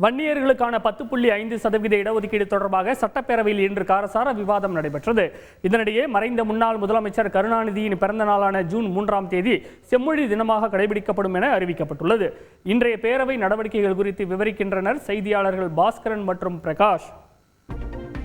வன்னியர்களுக்கான 10.5% இடஒதுக்கீடு தொடர்பாக சட்டப்பேரவையில் இன்று காரசார விவாதம் நடைபெற்றது. இதனிடையே மறைந்த முன்னாள் முதலமைச்சர் கருணாநிதியின் பிறந்த நாளான ஜூன் 3ஆம் தேதி செம்மொழி தினமாக கடைபிடிக்கப்படும் என அறிவிக்கப்பட்டுள்ளது. இன்றைய பேரவை நடவடிக்கைகள் குறித்து விவரிக்கின்றனர் செய்தியாளர்கள் பாஸ்கரன் மற்றும் பிரகாஷ்.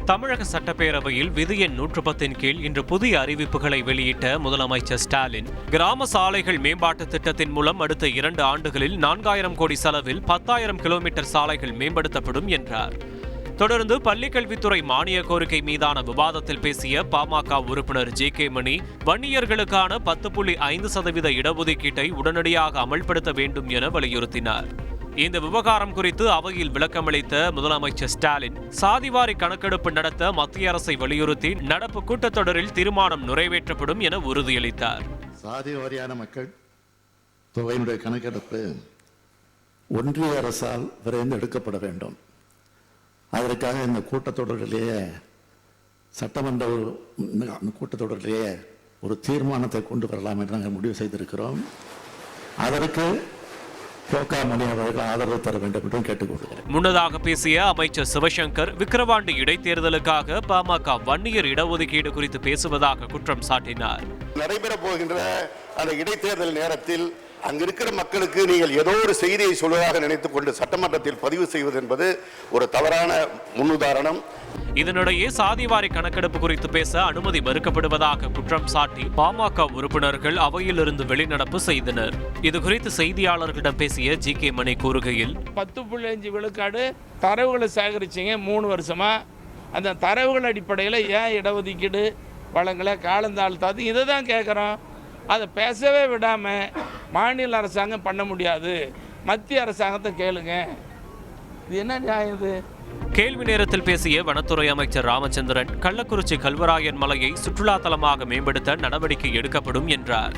தமிழக சட்டப்பேரவையில் விதி எண் 110 கீழ் இன்று புதிய அறிவிப்புகளை வெளியிட்ட முதலமைச்சர் ஸ்டாலின், கிராம சாலைகள் மேம்பாட்டு திட்டத்தின் மூலம் அடுத்த 2 ஆண்டுகளில் 4000 கோடி செலவில் 10,000 கிலோமீட்டர் சாலைகள் மேம்படுத்தப்படும் என்றார். தொடர்ந்து பள்ளிக்கல்வித்துறை மானிய கோரிக்கை மீதான விவாதத்தில் பேசிய பாமக உறுப்பினர் ஜே.கே. மணி, வன்னியர்களுக்கான 10.5% இடஒதுக்கீட்டை உடனடியாக அமல்படுத்த வேண்டும் என வலியுறுத்தினார். இந்த விவகாரம் குறித்து அவையில் விளக்கமளித்த முதலமைச்சர் ஸ்டாலின், சாதிவாரி கணக்கெடுப்பு நடத்த மத்திய அரசை வலியுறுத்தி நடப்பு கூட்டத்தொடரில் தீர்மானம் நிறைவேற்றப்படும் என உறுதியளித்தார். சாதி வாரியான மக்கள் தொகையினுடைய கணக்கெடுப்பு ஒன்றிய அரசால் விரைந்து எடுக்கப்பட வேண்டும். அதற்காக இந்த கூட்டத்தொடரிலேயே சட்டமன்ற கூட்டத்தொடரிலேயே ஒரு தீர்மானத்தை கொண்டு வரலாம் என்று நாங்கள் முடிவு செய்திருக்கிறோம். அதற்கு ஆதரவு தர வேண்டும் என்றும் கேட்டுக்கொள்கிறேன். முன்னதாக பேசிய அமைச்சர் சிவசங்கர், விக்கிரவாண்டி இடைத்தேர்தலுக்காக பாமக வன்னியர் இடஒதுக்கீடு குறித்து பேசுவதாக குற்றம் சாட்டினார். நடைபெற போகின்ற அந்த இடைத்தேர்தல் நேரத்தில் அங்கிருக்கிற மக்களுக்கு நீங்கள் ஏதோ ஒரு செய்தியை சொல்வதாக நினைத்துக் கொண்டு சட்டமன்றத்தில் பதிவு செய்வது என்பது ஒரு தவறான முன்னுதாரணம். இதனிடையே சாதிவாரி கணக்கெடுப்பு குறித்து பேச அனுமதி மறுக்கப்படுவதாக குற்றம் சாட்டி பாமக உறுப்பினர்கள் அவையிலிருந்து வெளிநடப்பு செய்தனர். இதுகுறித்து செய்தியாளர்களிடம் பேசிய ஜே.கே. மணி கூறுகையில், 10.5 விழுக்காடு தரவுகளை சேகரிச்சிங்க 3 வருஷமா. அந்த தரவுகள் அடிப்படையில் ஏன் இடஒதுக்கீடு வழங்கலை, காலந்தாழ்த்தாது, இதை தான் கேட்குறோம். அதை பேசவே விடாமல் மாநில அரசாங்கம் பண்ண முடியாது, மத்திய அரசாங்கத்தை கேளுங்க. இது என்ன நியாயம்? இது கேள்வி நேரத்தில் பேசிய வனத்துறை அமைச்சர் ராமச்சந்திரன், கள்ளக்குறிச்சி கல்வராயன் மலையை சுற்றுலா தலமாக மேம்படுத்த நடவடிக்கை எடுக்கப்படும் என்றார்.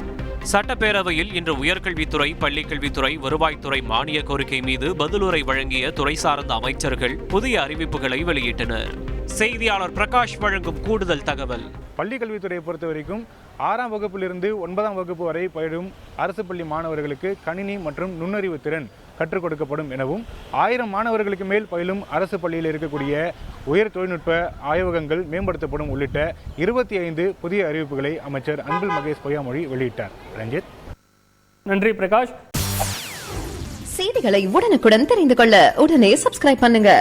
சட்டப்பேரவையில் இன்று உயர்கல்வித்துறை, பள்ளிக்கல்வித்துறை, வருவாய்த்துறை மானிய கோரிக்கை மீது பதிலுரை வழங்கிய துறை சார்ந்த அமைச்சர்கள் புதிய அறிவிப்புகளை வெளியிட்டனர். செய்தியாளர் பிரகாஷ் வழங்கும் கூடுதல் தகவல். பள்ளிக்கல்வித்துறையை பொறுத்த வரைக்கும் 6ஆம் வகுப்பிலிருந்து 9ஆம் வகுப்பு வரை பயிலும் அரசு பள்ளி மாணவர்களுக்கு கணினி மற்றும் நுண்ணறிவு திறன் கற்றுக் கொடுக்கப்படும் எனவும், 1000 மாணவர்களுக்கு மேல் பயிலும் அரசு பள்ளியில் இருக்கக்கூடிய உயர் தொழில்நுட்ப ஆய்வகங்கள் மேம்படுத்தப்படும் உள்ளிட்ட 25 புதிய அறிவிப்புகளை அமைச்சர் அன்பில் மகேஷ் பொய்யாமொழி வெளியிட்டார். ரஞ்சித். நன்றி பிரகாஷ். செய்திகளை உடனுக்குடன் தெரிந்து கொள்ள உடனே சப்ஸ்கிரைப் பண்ணுங்க.